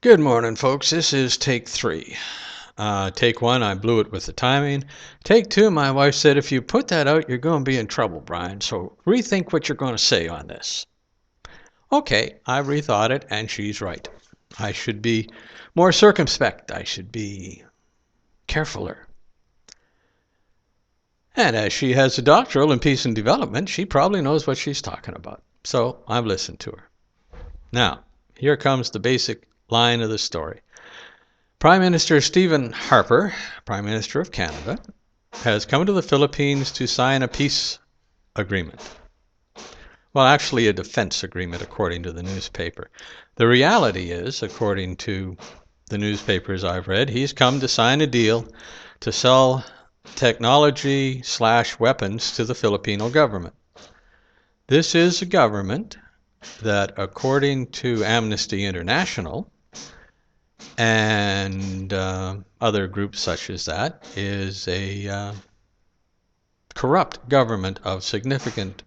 Good morning, folks. This is take 3. Take 1, I blew it with the timing. Take 2, my wife said, if you put that out, you're going to be in trouble, Brian. So rethink what you're going to say on this. Okay, I rethought it, and she's right. I should be more circumspect. I should be carefuler. And as she has a doctoral in peace and development, she probably knows what she's talking about. So I've listened to her. Now, here comes the basic line of the story. Prime Minister Stephen Harper, Prime Minister of Canada, has come to the Philippines to sign a peace agreement. Well, actually a defense agreement, according to the newspaper. The reality is, according to the newspapers I've read, he's come to sign a deal to sell technology/weapons to the Filipino government. This is a government that, according to Amnesty International, and other groups such as that, is a corrupt government of significant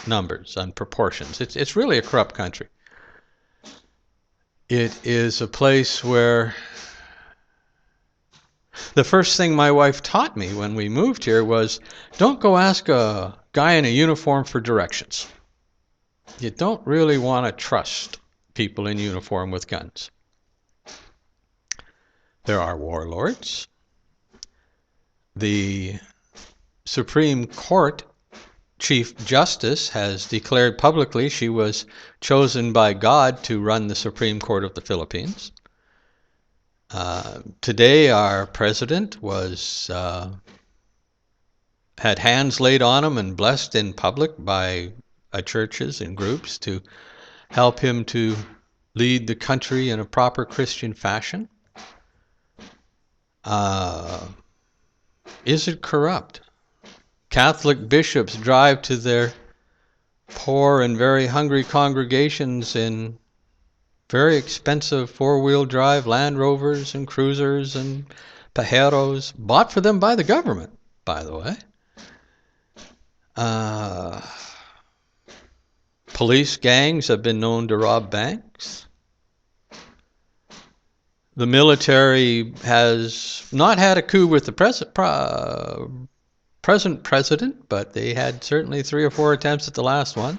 numbers and proportions. It's really a corrupt country. It is a place where the first thing my wife taught me when we moved here was, don't go ask a guy in a uniform for directions. You don't really want to trust people in uniform with guns. There are warlords. The Supreme Court Chief Justice has declared publicly she was chosen by God to run the Supreme Court of the Philippines. Today, our president had hands laid on him and blessed in public by churches and groups to help him to lead the country in a proper Christian fashion. Is it corrupt? Catholic bishops drive to their poor and very hungry congregations in very expensive four-wheel drive Land Rovers and Cruisers and Pajeros, bought for them by the government, by the way. Police gangs have been known to rob banks. The military has not had a coup with the present president, but they had certainly 3 or 4 attempts at the last one.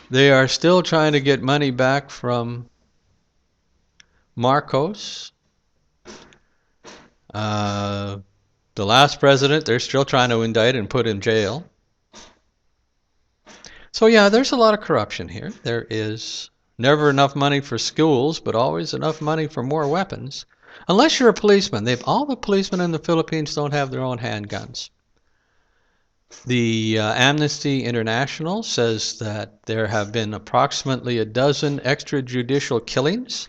They are still trying to get money back from Marcos. The last president, they're still trying to indict and put in jail. So yeah, there's a lot of corruption here. There is never enough money for schools, but always enough money for more weapons. Unless you're a policeman. All the policemen in the Philippines don't have their own handguns. The Amnesty International says that there have been approximately a dozen extrajudicial killings,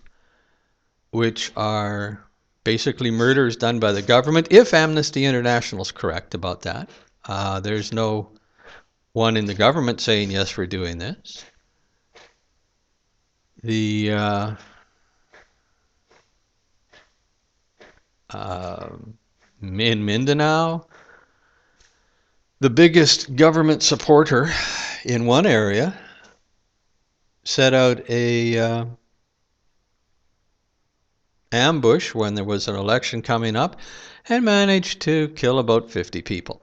which are basically murders done by the government, if Amnesty International is correct about that. There's no one in the government saying, yes, we're doing this. In Mindanao, the biggest government supporter in one area set out a ambush when there was an election coming up and managed to kill about 50 people.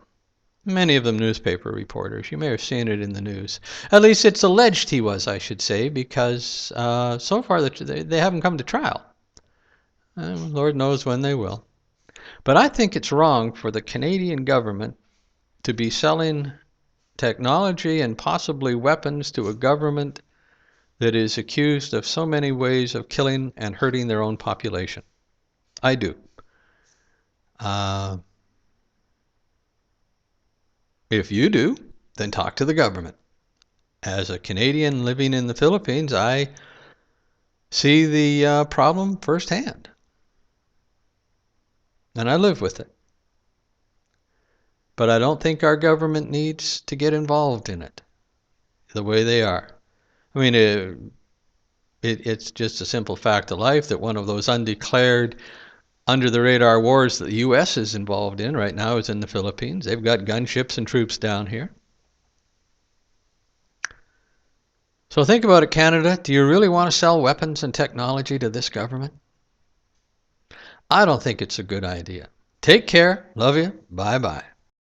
Many of them newspaper reporters. You may have seen it in the news. At least it's alleged he was, I should say, because so far they haven't come to trial. Lord knows when they will. But I think it's wrong for the Canadian government to be selling technology and possibly weapons to a government that is accused of so many ways of killing and hurting their own population. I do. If you do, then talk to the government. As a Canadian living in the Philippines, I see the problem firsthand. And I live with it. But I don't think our government needs to get involved in it the way they are. I mean, it's just a simple fact of life that one of those undeclared, under-the-radar wars that the U.S. is involved in right now is in the Philippines. They've got gunships and troops down here. So think about it, Canada. Do you really want to sell weapons and technology to this government? I don't think it's a good idea. Take care. Love you. Bye bye.